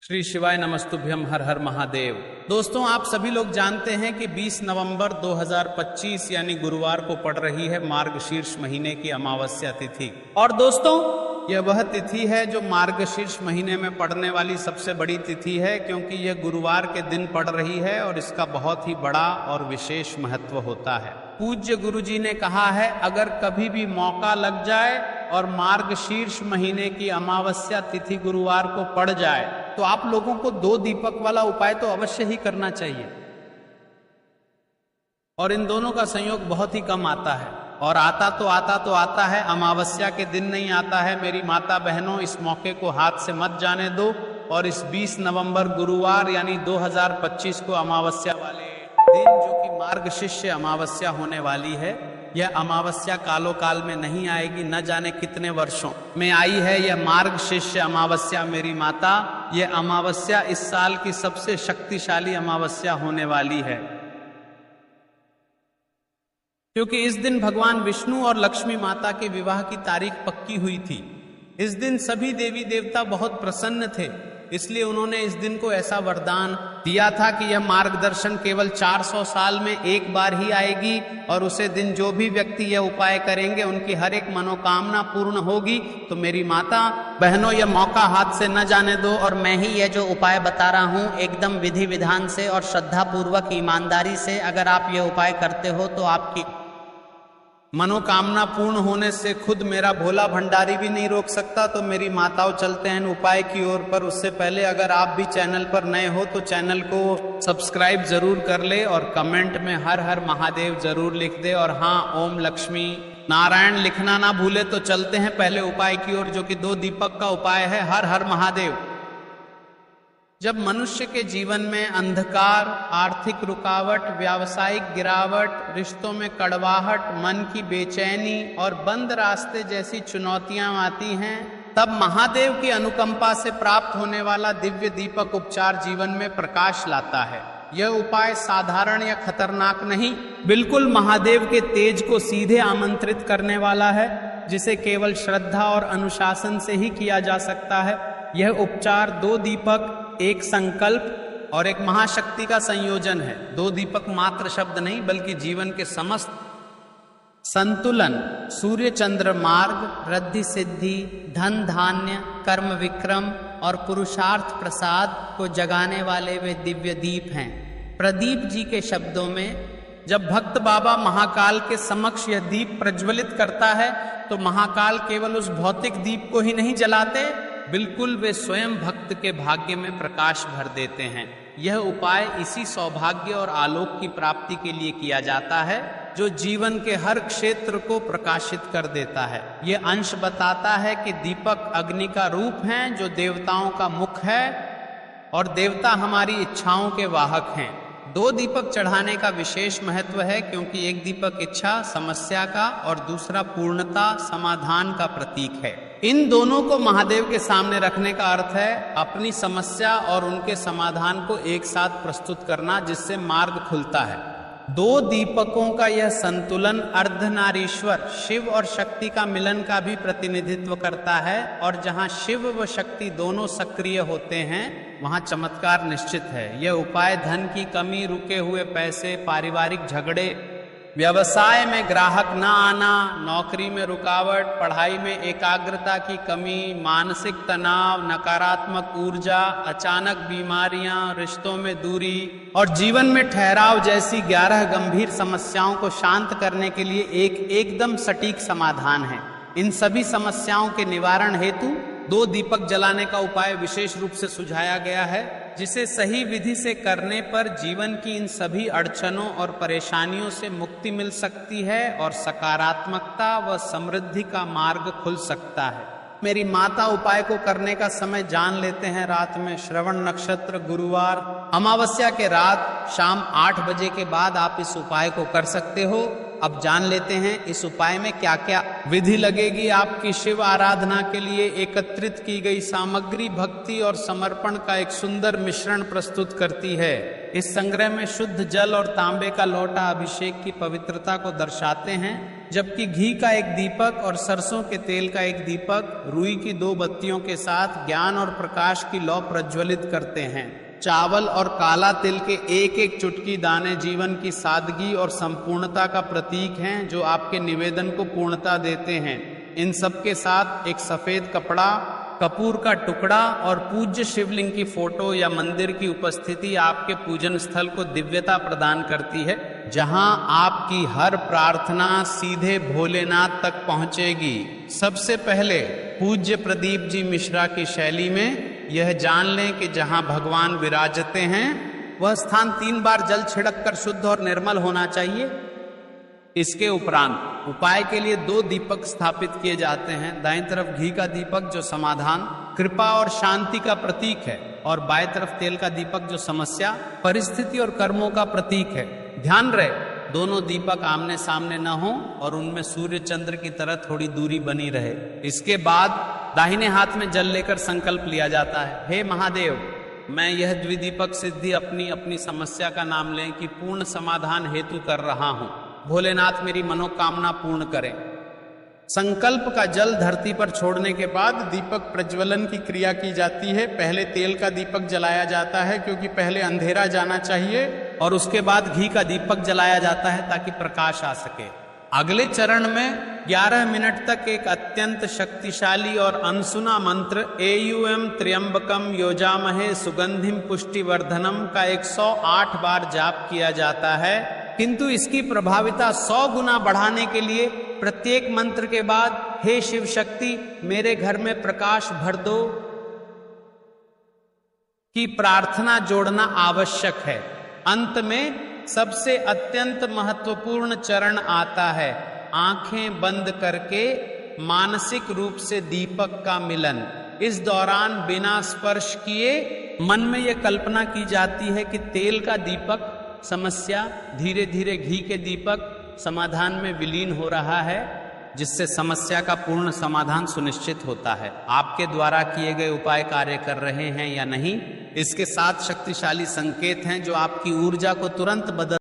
श्री शिवाय नमस्तुभ्यम, हर हर महादेव। दोस्तों, आप सभी लोग जानते हैं कि 20 नवंबर 2025 यानी गुरुवार को पड़ रही है मार्गशीर्ष महीने की अमावस्या तिथि। और दोस्तों, यह वह तिथि है जो मार्गशीर्ष महीने में पड़ने वाली सबसे बड़ी तिथि है, क्योंकि यह गुरुवार के दिन पड़ रही है और इसका बहुत ही बड़ा और विशेष महत्व होता है। पूज्य गुरु जी ने कहा है, अगर कभी भी मौका लग जाए और मार्गशीर्ष महीने की अमावस्या तिथि गुरुवार को पड़ जाए तो आप लोगों को 2 दीपक वाला उपाय तो अवश्य ही करना चाहिए। और इन दोनों का संयोग बहुत ही कम आता है, और आता है, अमावस्या के दिन नहीं आता है। मेरी माता बहनों, इस मौके को हाथ से मत जाने दो और इस 20 नवंबर गुरुवार यानी 2025 को अमावस्या वाले दिन, जो कि मार्गशीर्ष अमावस्या होने वाली है, यह अमावस्या कालो काल में नहीं आएगी, न जाने कितने वर्षों में आई है यह मार्गशीर्ष अमावस्या। मेरी माता, यह अमावस्या इस साल की सबसे शक्तिशाली अमावस्या होने वाली है, क्योंकि इस दिन भगवान विष्णु और लक्ष्मी माता के विवाह की तारीख पक्की हुई थी। इस दिन सभी देवी देवता बहुत प्रसन्न थे, इसलिए उन्होंने इस दिन को ऐसा वरदान दिया था कि यह मार्गदर्शन केवल 400 साल में एक बार ही आएगी, और उसे दिन जो भी व्यक्ति यह उपाय करेंगे उनकी हर एक मनोकामना पूर्ण होगी। तो मेरी माता बहनों, यह मौका हाथ से न जाने दो, और मैं ही यह जो उपाय बता रहा हूँ एकदम विधि विधान से और श्रद्धा पूर्वक ईमानदारी से अगर आप यह उपाय करते हो तो आपकी मनोकामना पूर्ण होने से खुद मेरा भोला भंडारी भी नहीं रोक सकता। तो मेरी माताओं, चलते हैं उपाय की ओर। पर उससे पहले अगर आप भी चैनल पर नए हो तो चैनल को सब्सक्राइब जरूर कर ले और कमेंट में हर हर महादेव जरूर लिख दे, और हाँ, ओम लक्ष्मी नारायण लिखना ना भूले। तो चलते हैं पहले उपाय की ओर, जो कि 2 दीपक का उपाय है। हर हर महादेव। जब मनुष्य के जीवन में अंधकार, आर्थिक रुकावट, व्यावसायिक गिरावट, रिश्तों में कड़वाहट, मन की बेचैनी और बंद रास्ते जैसी चुनौतियां आती हैं, तब महादेव की अनुकंपा से प्राप्त होने वाला दिव्य दीपक उपचार जीवन में प्रकाश लाता है। यह उपाय साधारण या खतरनाक नहीं, बिल्कुल महादेव के तेज को सीधे आमंत्रित करने वाला है, जिसे केवल श्रद्धा और अनुशासन से ही किया जा सकता है। यह उपचार 2 दीपक, एक संकल्प और एक महाशक्ति का संयोजन है। 2 दीपक मात्र शब्द नहीं, बल्कि जीवन के समस्त संतुलन, सूर्य चंद्र मार्ग, रिद्धि सिद्धि, धन धान्य, कर्म विक्रम और पुरुषार्थ प्रसाद को जगाने वाले वे दिव्य दीप हैं। प्रदीप जी के शब्दों में, जब भक्त बाबा महाकाल के समक्ष यह दीप प्रज्वलित करता है तो महाकाल केवल उस भौतिक दीप को ही नहीं जलाते, बिल्कुल वे स्वयं भक्त के भाग्य में प्रकाश भर देते हैं। यह उपाय इसी सौभाग्य और आलोक की प्राप्ति के लिए किया जाता है जो जीवन के हर क्षेत्र को प्रकाशित कर देता है। यह अंश बताता है कि दीपक अग्नि का रूप हैं, जो देवताओं का मुख है, और देवता हमारी इच्छाओं के वाहक हैं। 2 दीपक चढ़ाने का विशेष महत्व है, क्योंकि एक दीपक इच्छा, समस्या का, और दूसरा पूर्णता, समाधान का प्रतीक है। इन दोनों को महादेव के सामने रखने का अर्थ है अपनी समस्या और उनके समाधान को एक साथ प्रस्तुत करना, जिससे मार्ग खुलता है। 2 दीपकों का यह संतुलन अर्धनारीश्वर शिव और शक्ति का मिलन का भी प्रतिनिधित्व करता है, और जहां शिव व शक्ति दोनों सक्रिय होते हैं वहां चमत्कार निश्चित है। यह उपाय धन की कमी, रुके हुए पैसे, पारिवारिक झगड़े, व्यवसाय में ग्राहक न आना, नौकरी में रुकावट, पढ़ाई में एकाग्रता की कमी, मानसिक तनाव, नकारात्मक ऊर्जा, अचानक बीमारियां, रिश्तों में दूरी और जीवन में ठहराव जैसी 11 गंभीर समस्याओं को शांत करने के लिए एकदम सटीक समाधान है। इन सभी समस्याओं के निवारण हेतु 2 दीपक जलाने का उपाय विशेष रूप से सुझाया गया है, जिसे सही विधि से करने पर जीवन की इन सभी अड़चनों और परेशानियों से मुक्ति मिल सकती है और सकारात्मकता व समृद्धि का मार्ग खुल सकता है। मेरी माता, उपाय को करने का समय जान लेते हैं। रात में श्रवण नक्षत्र, गुरुवार, अमावस्या के रात शाम 8 बजे के बाद आप इस उपाय को कर सकते हो। अब जान लेते हैं इस उपाय में क्या क्या विधि लगेगी। आपकी शिव आराधना के लिए एकत्रित की गई सामग्री भक्ति और समर्पण का एक सुंदर मिश्रण प्रस्तुत करती है। इस संग्रह में शुद्ध जल और तांबे का लोटा अभिषेक की पवित्रता को दर्शाते हैं, जबकि घी का एक दीपक और सरसों के तेल का एक दीपक रुई की 2 बत्तियों के साथ ज्ञान और प्रकाश की लौ प्रज्वलित करते हैं। चावल और काला तिल के एक एक चुटकी दाने जीवन की सादगी और संपूर्णता का प्रतीक हैं, जो आपके निवेदन को पूर्णता देते हैं। इन सब के साथ एक सफेद कपड़ा, कपूर का टुकड़ा और पूज्य शिवलिंग की फोटो या मंदिर की उपस्थिति आपके पूजन स्थल को दिव्यता प्रदान करती है, जहां आपकी हर प्रार्थना सीधे भोलेनाथ तक पहुंचेगी। सबसे पहले पूज्य प्रदीप जी मिश्रा की शैली में यह जान लें कि जहां भगवान विराजते हैं वह स्थान 3 बार जल छिड़क कर शुद्ध और निर्मल होना चाहिए। इसके उपरांत उपाय के लिए 2 दीपक स्थापित किए जाते हैं। दाईं तरफ घी का दीपक जो समाधान, कृपा और शांति का प्रतीक है, और बाएं तरफ तेल का दीपक जो समस्या, परिस्थिति और कर्मों का प्रतीक है। ध्यान रहे दोनों दीपक आमने सामने न हो और उनमें सूर्य चंद्र की तरह थोड़ी दूरी बनी रहे। इसके बाद दाहिने हाथ में जल लेकर संकल्प लिया जाता है, हे महादेव, मैं यह द्विदीपक सिद्धि अपनी अपनी समस्या का नाम लें कि पूर्ण समाधान हेतु कर रहा हूं। भोलेनाथ मेरी मनोकामना पूर्ण करें। संकल्प का जल धरती पर छोड़ने के बाद दीपक प्रज्वलन की क्रिया की जाती है। पहले तेल का दीपक जलाया जाता है क्योंकि पहले अंधेरा जाना चाहिए, और उसके बाद घी का दीपक जलाया जाता है ताकि प्रकाश आ सके। अगले चरण में 11 मिनट तक एक अत्यंत शक्तिशाली और अनसुना मंत्र एयूएम त्र्यंबकम योजामहे सुगंधिम पुष्टिवर्धनम का 108 बार जाप किया जाता है, किंतु इसकी प्रभाविता 100 गुना बढ़ाने के लिए प्रत्येक मंत्र के बाद हे शिव शक्ति मेरे घर में प्रकाश भर दो की प्रार्थना जोड़ना आवश्यक है। अंत में सबसे अत्यंत महत्वपूर्ण चरण आता है, आंखें बंद करके मानसिक रूप से दीपक का मिलन। इस दौरान बिना स्पर्श किए मन में यह कल्पना की जाती है कि तेल का दीपक समस्या धीरे धीरे घी के दीपक समाधान में विलीन हो रहा है, जिससे समस्या का पूर्ण समाधान सुनिश्चित होता है। आपके द्वारा किए गए उपाय कार्य कर रहे हैं या नहीं, इसके 7 शक्तिशाली संकेत हैं जो आपकी ऊर्जा को तुरंत बदल